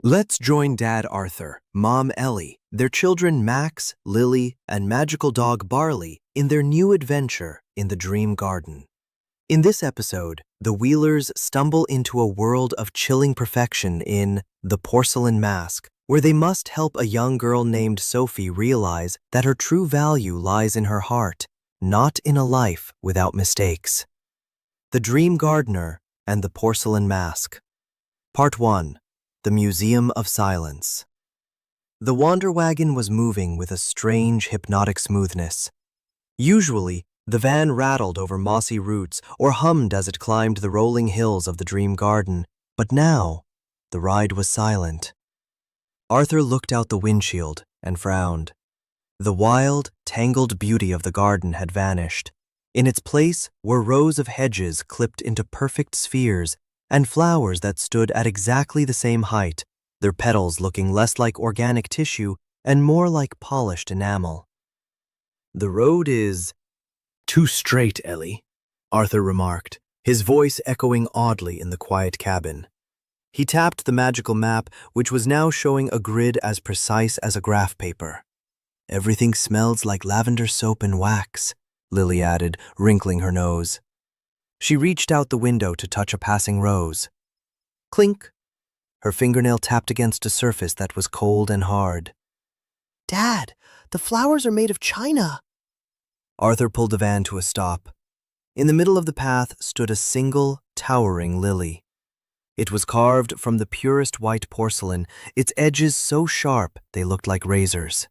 Let's join Dad Arthur, Mom Ellie, their children Max, Lily, and magical dog Barley in their new adventure in the Dream Garden. In this episode, the Wheelers stumble into a world of chilling perfection in The Porcelain Mask, where they must help a young girl named Sophie realize that her true value lies in her heart, not in a life without mistakes. The Dream Gardener and the Porcelain Mask. Part 1. The Museum of Silence. The Wander Wagon was moving with a strange, hypnotic smoothness. Usually, the van rattled over mossy roots or hummed as it climbed the rolling hills of the Dream Garden, but now, the ride was silent. Arthur looked out the windshield and frowned. The wild, tangled beauty of the garden had vanished. In its place were rows of hedges clipped into perfect spheres and flowers that stood at exactly the same height, their petals looking less like organic tissue and more like polished enamel. "The road is too straight, Ellie," Arthur remarked, his voice echoing oddly in the quiet cabin. He tapped the magical map, which was now showing a grid as precise as a graph paper. "Everything smells like lavender soap and wax," Lily added, wrinkling her nose. She reached out the window to touch a passing rose. Clink! Her fingernail tapped against a surface that was cold and hard. "Dad, the flowers are made of china." Arthur pulled the van to a stop. In the middle of the path stood a single, towering lily. It was carved from the purest white porcelain, its edges so sharp they looked like razors.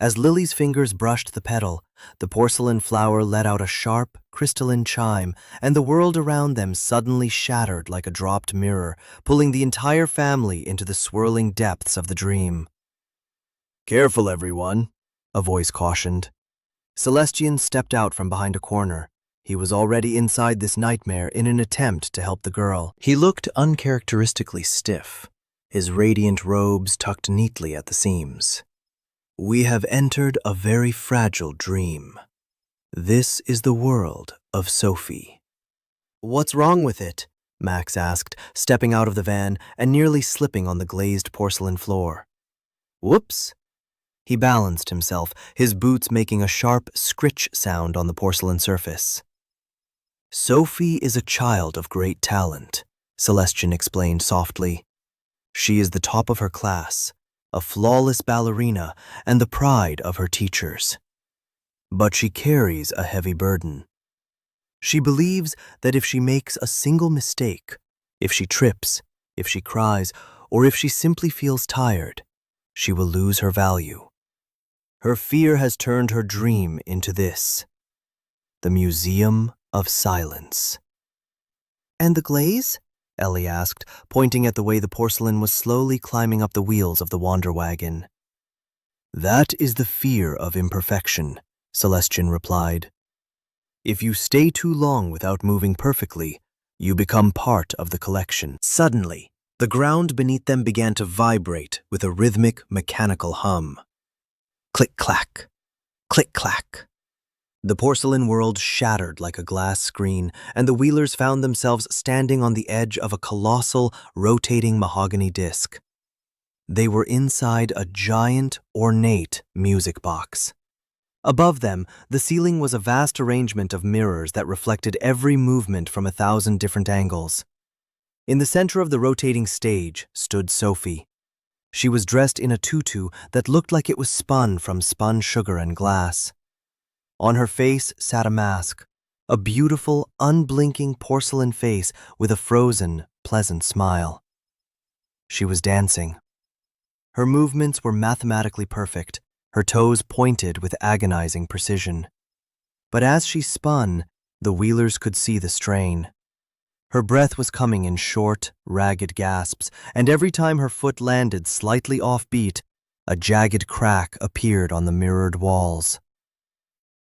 As Lily's fingers brushed the petal, the porcelain flower let out a sharp, crystalline chime, and the world around them suddenly shattered like a dropped mirror, pulling the entire family into the swirling depths of the dream. "Careful, everyone," a voice cautioned. Celestian stepped out from behind a corner. He was already inside this nightmare in an attempt to help the girl. He looked uncharacteristically stiff, his radiant robes tucked neatly at the seams. "We have entered a very fragile dream. This is the world of Sophie." "What's wrong with it?" Max asked, stepping out of the van and nearly slipping on the glazed porcelain floor. "Whoops!" He balanced himself, his boots making a sharp scritch sound on the porcelain surface. "Sophie is a child of great talent," Celestian explained softly. "She is the top of her class, a flawless ballerina, and the pride of her teachers. But she carries a heavy burden. She believes that if she makes a single mistake, if she trips, if she cries, or if she simply feels tired, she will lose her value. Her fear has turned her dream into this, the Museum of Silence." "And the glaze?" Ellie asked, pointing at the way the porcelain was slowly climbing up the wheels of the Wander Wagon. "That is the fear of imperfection," Celestian replied. "If you stay too long without moving perfectly, you become part of the collection." Suddenly, the ground beneath them began to vibrate with a rhythmic, mechanical hum. Click-clack, click-clack. The porcelain world shattered like a glass screen, and the Wheelers found themselves standing on the edge of a colossal, rotating mahogany disc. They were inside a giant, ornate music box. Above them, the ceiling was a vast arrangement of mirrors that reflected every movement from 1,000 different angles. In the center of the rotating stage stood Sophie. She was dressed in a tutu that looked like it was spun from spun sugar and glass. On her face sat a mask, a beautiful, unblinking porcelain face with a frozen, pleasant smile. She was dancing. Her movements were mathematically perfect, her toes pointed with agonizing precision. But as she spun, the Wheelers could see the strain. Her breath was coming in short, ragged gasps, and every time her foot landed slightly offbeat, a jagged crack appeared on the mirrored walls.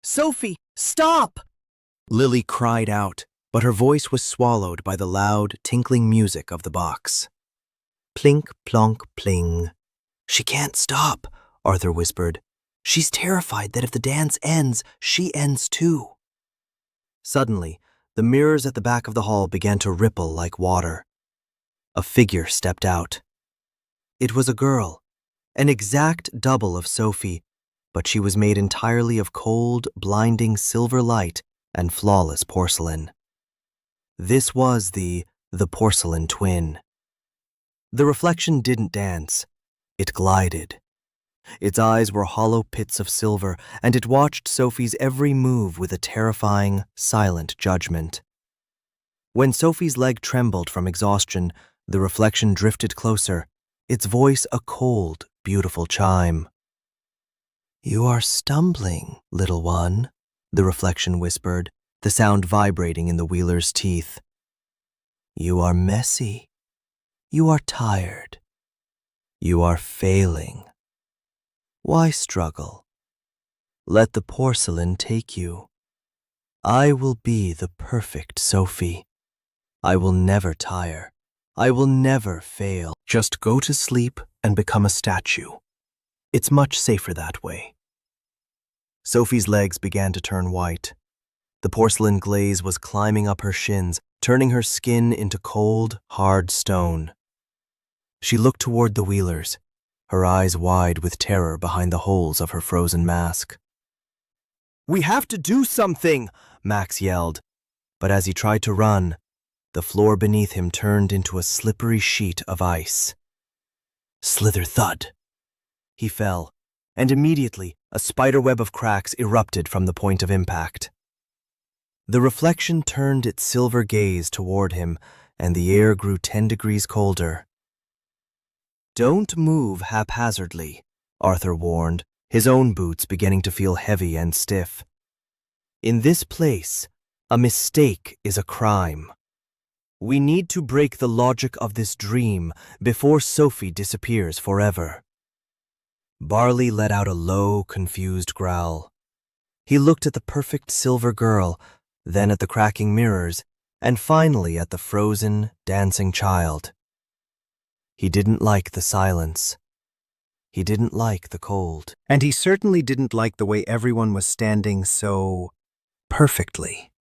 "Sophie, stop!" Lily cried out, but her voice was swallowed by the loud, tinkling music of the box. Plink, plonk, pling. "She can't stop," Arthur whispered. "She's terrified that if the dance ends, she ends too." Suddenly, the mirrors at the back of the hall began to ripple like water. A figure stepped out. It was a girl, an exact double of Sophie, but she was made entirely of cold, blinding silver light and flawless porcelain. This was the porcelain twin. The reflection didn't dance. It glided. Its eyes were hollow pits of silver, and it watched Sophie's every move with a terrifying, silent judgment. When Sophie's leg trembled from exhaustion, the reflection drifted closer, its voice a cold, beautiful chime. "You are stumbling, little one," the reflection whispered, the sound vibrating in the wheeler's teeth. "You are messy. You are tired. You are failing. Why struggle? Let the porcelain take you. I will be the perfect Sophie. I will never tire. I will never fail. Just go to sleep and become a statue. It's much safer that way." Sophie's legs began to turn white. The porcelain glaze was climbing up her shins, turning her skin into cold, hard stone. She looked toward the wheelers, her eyes wide with terror behind the holes of her frozen mask. "We have to do something!" Max yelled. But as he tried to run, the floor beneath him turned into a slippery sheet of ice. Slither thud. He fell, and immediately a spiderweb of cracks erupted from the point of impact. The reflection turned its silver gaze toward him, and the air grew 10 degrees colder. "Don't move haphazardly," Arthur warned, his own boots beginning to feel heavy and stiff. "In this place, a mistake is a crime. We need to break the logic of this dream before Sophie disappears forever." Barley let out a low, confused growl. He looked at the perfect silver girl, then at the cracking mirrors, and finally at the frozen, dancing child. He didn't like the silence. He didn't like the cold. And he certainly didn't like the way everyone was standing so perfectly.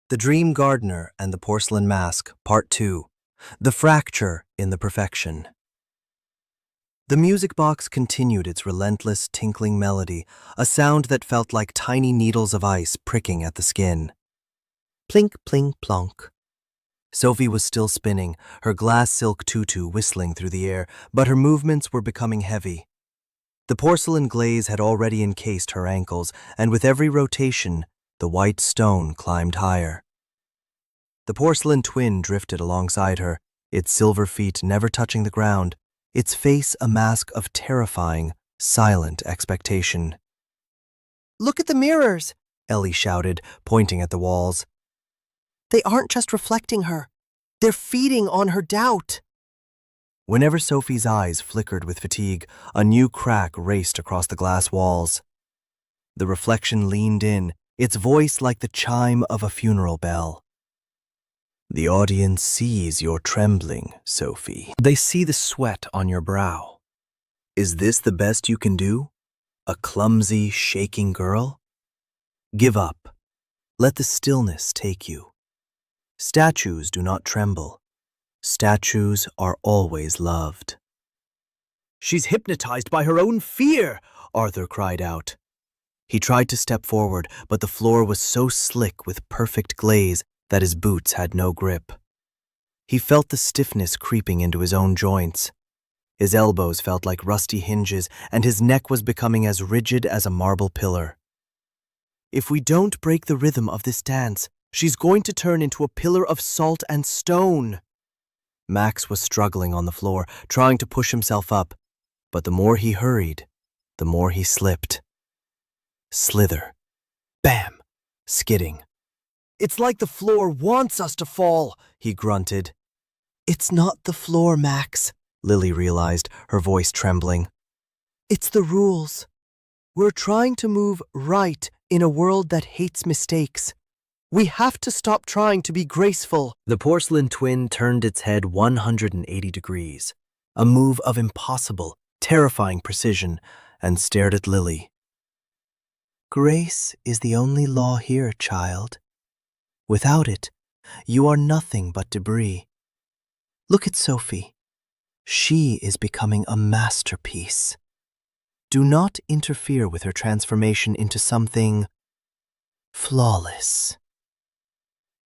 The Dream Gardener and the Porcelain Mask, Part 2. The Fracture in the Perfection. The music box continued its relentless, tinkling melody, a sound that felt like tiny needles of ice pricking at the skin. Plink, plink, plonk. Sophie was still spinning, her glass silk tutu whistling through the air, but her movements were becoming heavy. The porcelain glaze had already encased her ankles, and with every rotation, the white stone climbed higher. The porcelain twin drifted alongside her, its silver feet never touching the ground, its face a mask of terrifying, silent expectation. "Look at the mirrors," Ellie shouted, pointing at the walls. "They aren't just reflecting her. They're feeding on her doubt." Whenever Sophie's eyes flickered with fatigue, a new crack raced across the glass walls. The reflection leaned in, its voice like the chime of a funeral bell. "The audience sees your trembling, Sophie. They see the sweat on your brow. Is this the best you can do? A clumsy, shaking girl? Give up. Let the stillness take you. Statues do not tremble. Statues are always loved." "She's hypnotized by her own fear," Arthur cried out. He tried to step forward, but the floor was so slick with perfect glaze that his boots had no grip. He felt the stiffness creeping into his own joints. His elbows felt like rusty hinges, and his neck was becoming as rigid as a marble pillar. "If we don't break the rhythm of this dance, she's going to turn into a pillar of salt and stone." Max was struggling on the floor, trying to push himself up, but the more he hurried, the more he slipped. Slither. Bam! Skidding. "It's like the floor wants us to fall," he grunted. "It's not the floor, Max," Lily realized, her voice trembling. "It's the rules. We're trying to move right in a world that hates mistakes. We have to stop trying to be graceful." The porcelain twin turned its head 180 degrees, a move of impossible, terrifying precision, and stared at Lily. "Grace is the only law here, child. Without it, you are nothing but debris. Look at Sophie. She is becoming a masterpiece. Do not interfere with her transformation into something flawless.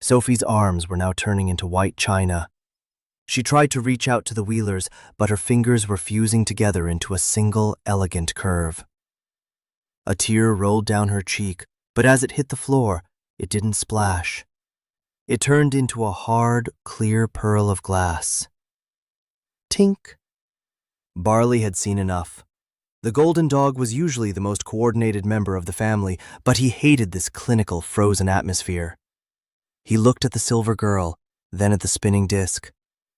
Sophie's arms were now turning into white china. She tried to reach out to the Wheelers, but her fingers were fusing together into a single, elegant curve. A tear rolled down her cheek, but as it hit the floor, it didn't splash. It turned into a hard, clear pearl of glass. Tink. Barley had seen enough. The golden dog was usually the most coordinated member of the family, but he hated this clinical, frozen atmosphere. He looked at the silver girl, then at the spinning disc.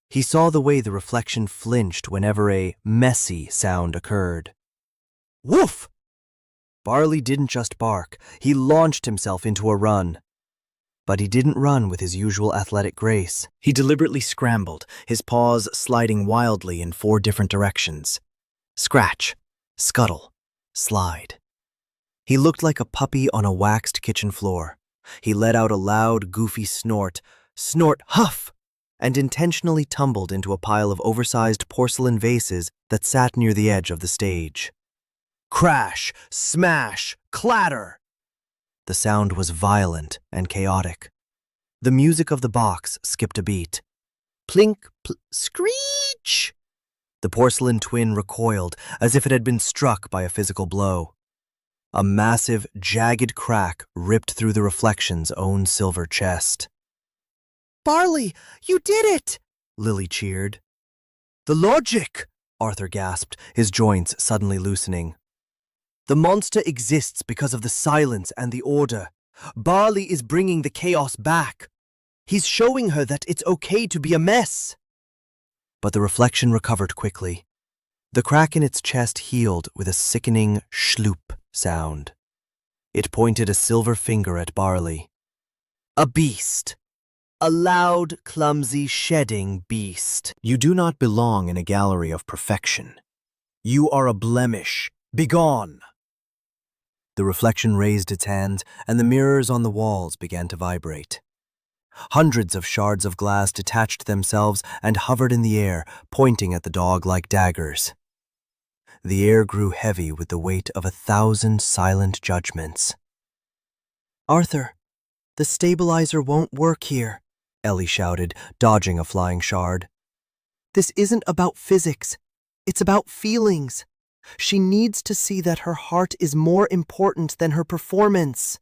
He saw the way the reflection flinched whenever a messy sound occurred. Woof! Barley didn't just bark, he launched himself into a run. But he didn't run with his usual athletic grace. He deliberately scrambled, his paws sliding wildly in 4 different directions. Scratch, scuttle, slide. He looked like a puppy on a waxed kitchen floor. He let out a loud, goofy snort, huff, and intentionally tumbled into a pile of oversized porcelain vases that sat near the edge of the stage. Crash, smash, clatter! The sound was violent and chaotic. The music of the box skipped a beat. Plink, screech! The porcelain twin recoiled as if it had been struck by a physical blow. A massive, jagged crack ripped through the reflection's own silver chest. Barley, you did it! Lily cheered. The logic! Arthur gasped, his joints suddenly loosening. The monster exists because of the silence and the order. Barley is bringing the chaos back. He's showing her that it's okay to be a mess. But the reflection recovered quickly. The crack in its chest healed with a sickening schloop sound. It pointed a silver finger at Barley. A beast. A loud, clumsy, shedding beast. You do not belong in a gallery of perfection. You are a blemish. Begone! The reflection raised its hands, and the mirrors on the walls began to vibrate. Hundreds of shards of glass detached themselves and hovered in the air, pointing at the dog like daggers. The air grew heavy with the weight of 1,000 silent judgments. Arthur, the stabilizer won't work here, Ellie shouted, dodging a flying shard. This isn't about physics. It's about feelings. She needs to see that her heart is more important than her performance.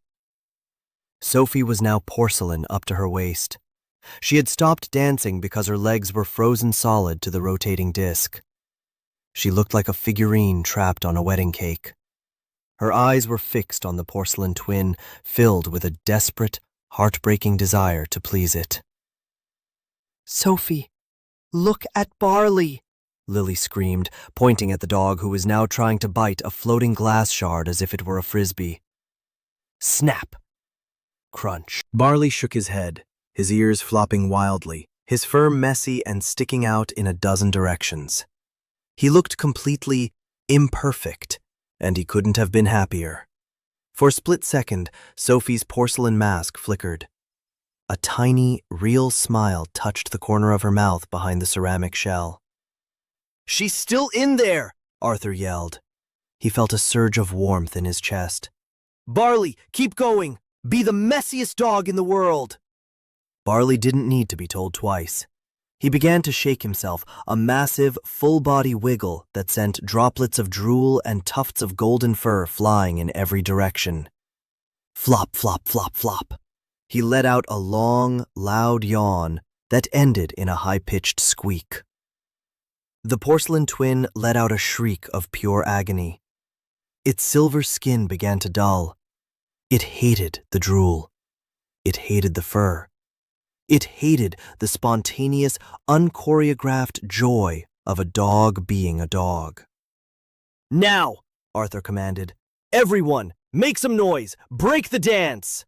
Sophie was now porcelain up to her waist. She had stopped dancing because her legs were frozen solid to the rotating disc. She looked like a figurine trapped on a wedding cake. Her eyes were fixed on the porcelain twin, filled with a desperate, heartbreaking desire to please it. Sophie, look at Barley, Lily screamed, pointing at the dog who was now trying to bite a floating glass shard as if it were a frisbee. Snap! Crunch. Barley shook his head, his ears flopping wildly, his fur messy and sticking out in a dozen directions. He looked completely imperfect, and he couldn't have been happier. For a split second, Sophie's porcelain mask flickered. A tiny, real smile touched the corner of her mouth behind the ceramic shell. She's still in there, Arthur yelled. He felt a surge of warmth in his chest. Barley, keep going. Be the messiest dog in the world. Barley didn't need to be told twice. He began to shake himself, a massive, full-body wiggle that sent droplets of drool and tufts of golden fur flying in every direction. Flop, flop, flop, flop. He let out a long, loud yawn that ended in a high-pitched squeak. The porcelain twin let out a shriek of pure agony. Its silver skin began to dull. It hated the drool. It hated the fur. It hated the spontaneous, unchoreographed joy of a dog being a dog. Now, Arthur commanded. Everyone, make some noise! Break the dance!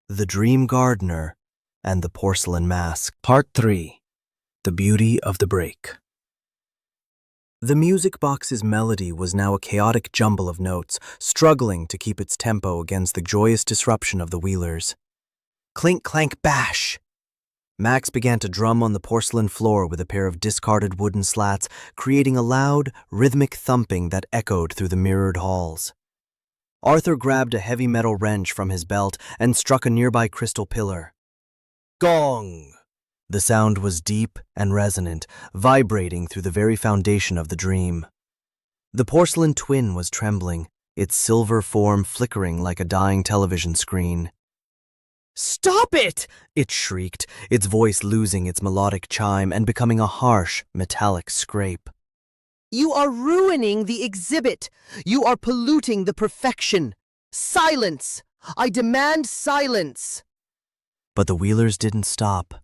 The Dream Gardener and the Porcelain Mask. Part 3. The Beauty of the Break. The music box's melody was now a chaotic jumble of notes, struggling to keep its tempo against the joyous disruption of the Wheelers. Clink, clank, bash! Max began to drum on the porcelain floor with a pair of discarded wooden slats, creating a loud, rhythmic thumping that echoed through the mirrored halls. Arthur grabbed a heavy metal wrench from his belt and struck a nearby crystal pillar. Gong! The sound was deep and resonant, vibrating through the very foundation of the dream. The porcelain twin was trembling, its silver form flickering like a dying television screen. "Stop it!" it shrieked, its voice losing its melodic chime and becoming a harsh, metallic scrape. "You are ruining the exhibit! You are polluting the perfection! Silence! I demand silence!" But the Wheelers didn't stop.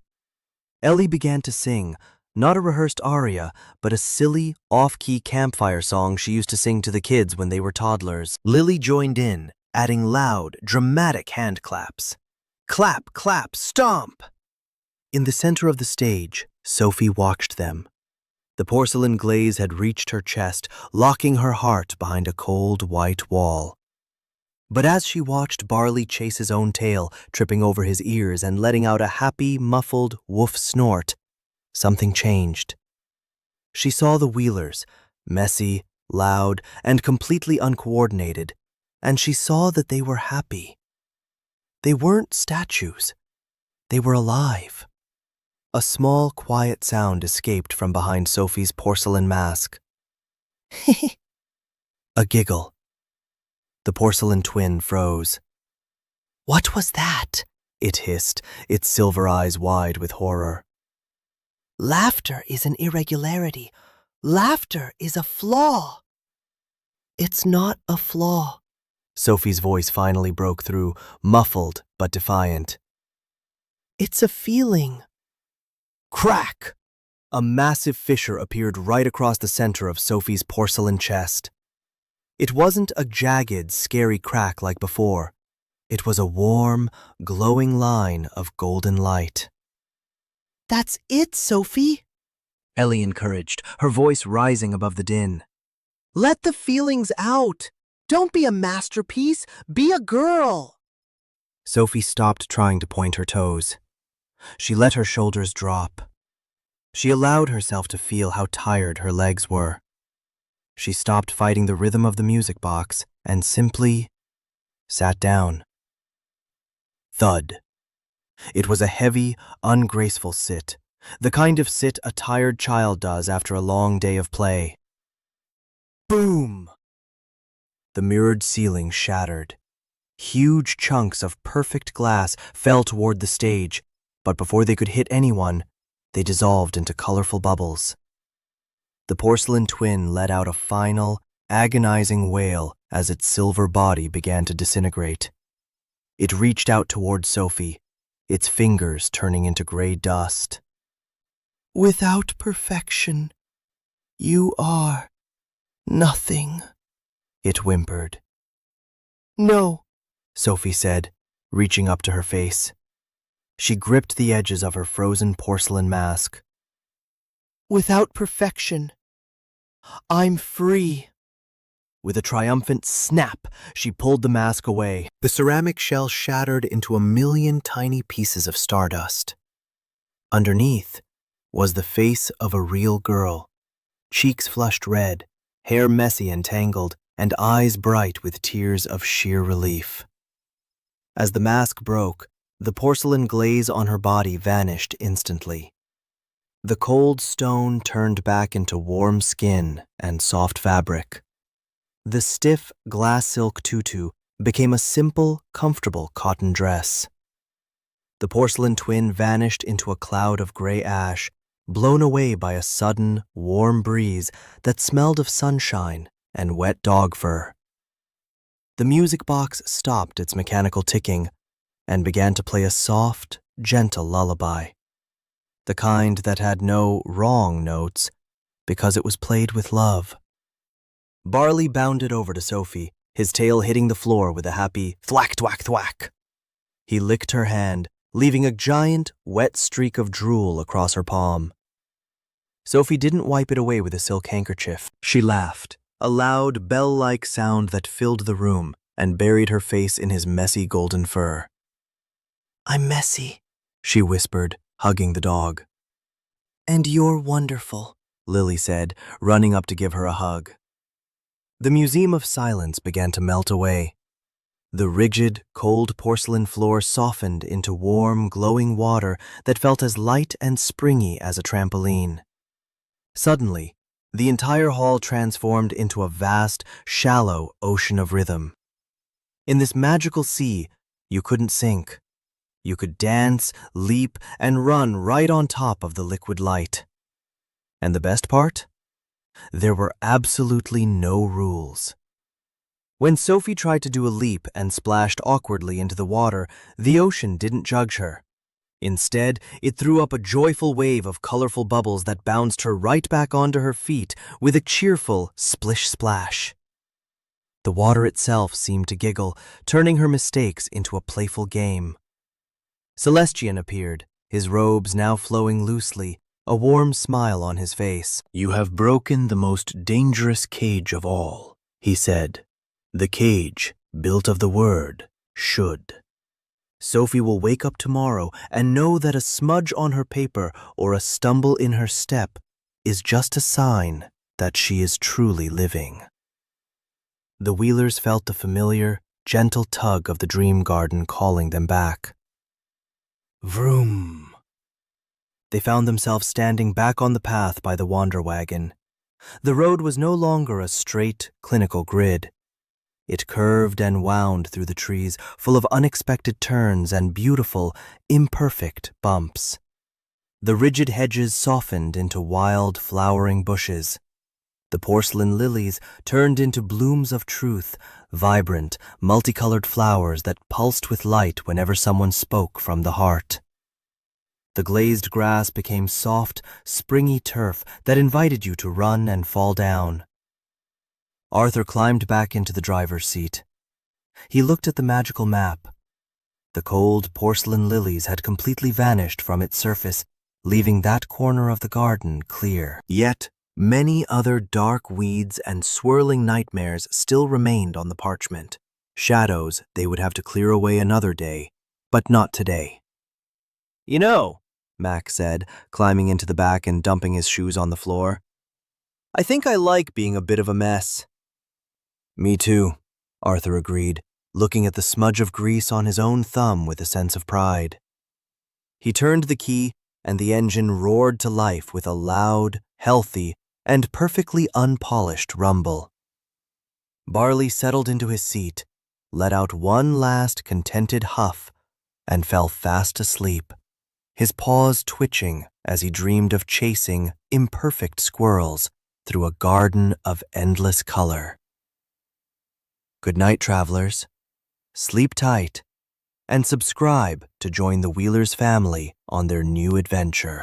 Ellie began to sing, not a rehearsed aria, but a silly, off-key campfire song she used to sing to the kids when they were toddlers. Lily joined in, adding loud, dramatic hand claps. Clap, clap, stomp! In the center of the stage, Sophie watched them. The porcelain glaze had reached her chest, locking her heart behind a cold, white wall. But as she watched Barley chase his own tail, tripping over his ears and letting out a happy, muffled woof snort, something changed. She saw the Wheelers, messy, loud, and completely uncoordinated, and she saw that they were happy. They weren't statues. They were alive. A small, quiet sound escaped from behind Sophie's porcelain mask. A giggle. The porcelain twin froze. "What was that?" it hissed, its silver eyes wide with horror. "Laughter is an irregularity. Laughter is a flaw." "It's not a flaw." Sophie's voice finally broke through, muffled but defiant. "It's a feeling." Crack! A massive fissure appeared right across the center of Sophie's porcelain chest. It wasn't a jagged, scary crack like before. It was a warm, glowing line of golden light. "That's it, Sophie," Ellie encouraged, her voice rising above the din. "Let the feelings out. Don't be a masterpiece. Be a girl." Sophie stopped trying to point her toes. She let her shoulders drop. She allowed herself to feel how tired her legs were. She stopped fighting the rhythm of the music box and simply sat down. Thud. It was a heavy, ungraceful sit, the kind of sit a tired child does after a long day of play. Boom! The mirrored ceiling shattered. Huge chunks of perfect glass fell toward the stage, but before they could hit anyone, they dissolved into colorful bubbles. The porcelain twin let out a final, agonizing wail as its silver body began to disintegrate. It reached out toward Sophie, its fingers turning into gray dust. "Without perfection, you are nothing," it whimpered. "No," Sophie said, reaching up to her face. She gripped the edges of her frozen porcelain mask. "Without perfection, I'm free." With a triumphant snap, she pulled the mask away. The ceramic shell shattered into a million tiny pieces of stardust. Underneath was the face of a real girl, cheeks flushed red, hair messy and tangled, and eyes bright with tears of sheer relief. As the mask broke, the porcelain glaze on her body vanished instantly. The cold stone turned back into warm skin and soft fabric. The stiff glass silk tutu became a simple, comfortable cotton dress. The porcelain twin vanished into a cloud of gray ash, blown away by a sudden, warm breeze that smelled of sunshine and wet dog fur. The music box stopped its mechanical ticking and began to play a soft, gentle lullaby, the kind that had no wrong notes because it was played with love. Barley bounded over to Sophie, his tail hitting the floor with a happy thwack, thwack, thwack. He licked her hand, leaving a giant, wet streak of drool across her palm. Sophie didn't wipe it away with a silk handkerchief. She laughed, a loud, bell-like sound that filled the room and buried her face in his messy golden fur. "I'm messy," she whispered, hugging the dog. "And you're wonderful," Lily said, running up to give her a hug. The Museum of Silence began to melt away. The rigid, cold porcelain floor softened into warm, glowing water that felt as light and springy as a trampoline. Suddenly, the entire hall transformed into a vast, shallow ocean of rhythm. In this magical sea, you couldn't sink. You could dance, leap, and run right on top of the liquid light. And the best part? There were absolutely no rules. When Sophie tried to do a leap and splashed awkwardly into the water, the ocean didn't judge her. Instead, it threw up a joyful wave of colorful bubbles that bounced her right back onto her feet with a cheerful splish-splash. The water itself seemed to giggle, turning her mistakes into a playful game. Celestian appeared, his robes now flowing loosely, a warm smile on his face. "You have broken the most dangerous cage of all," he said. "The cage, built of the word, should. Sophie will wake up tomorrow and know that a smudge on her paper or a stumble in her step is just a sign that she is truly living." The Wheelers felt the familiar, gentle tug of the dream garden calling them back. Vroom! They found themselves standing back on the path by the wander wagon. The road was no longer a straight, clinical grid. It curved and wound through the trees, full of unexpected turns and beautiful, imperfect bumps. The rigid hedges softened into wild, flowering bushes. The porcelain lilies turned into blooms of truth, vibrant, multicolored flowers that pulsed with light whenever someone spoke from the heart. The glazed grass became soft, springy turf that invited you to run and fall down. Arthur climbed back into the driver's seat. He looked at the magical map. The cold porcelain lilies had completely vanished from its surface, leaving that corner of the garden clear. Yet, many other dark weeds and swirling nightmares still remained on the parchment. Shadows they would have to clear away another day, but not today. "You know," Max said, climbing into the back and dumping his shoes on the floor, "I think I like being a bit of a mess." "Me too," Arthur agreed, looking at the smudge of grease on his own thumb with a sense of pride. He turned the key, and the engine roared to life with a loud, healthy, and perfectly unpolished rumble. Barley settled into his seat, let out one last contented huff, and fell fast asleep, his paws twitching as he dreamed of chasing imperfect squirrels through a garden of endless color. Good night, travelers. Sleep tight, and subscribe to join the Wheelers family on their new adventure.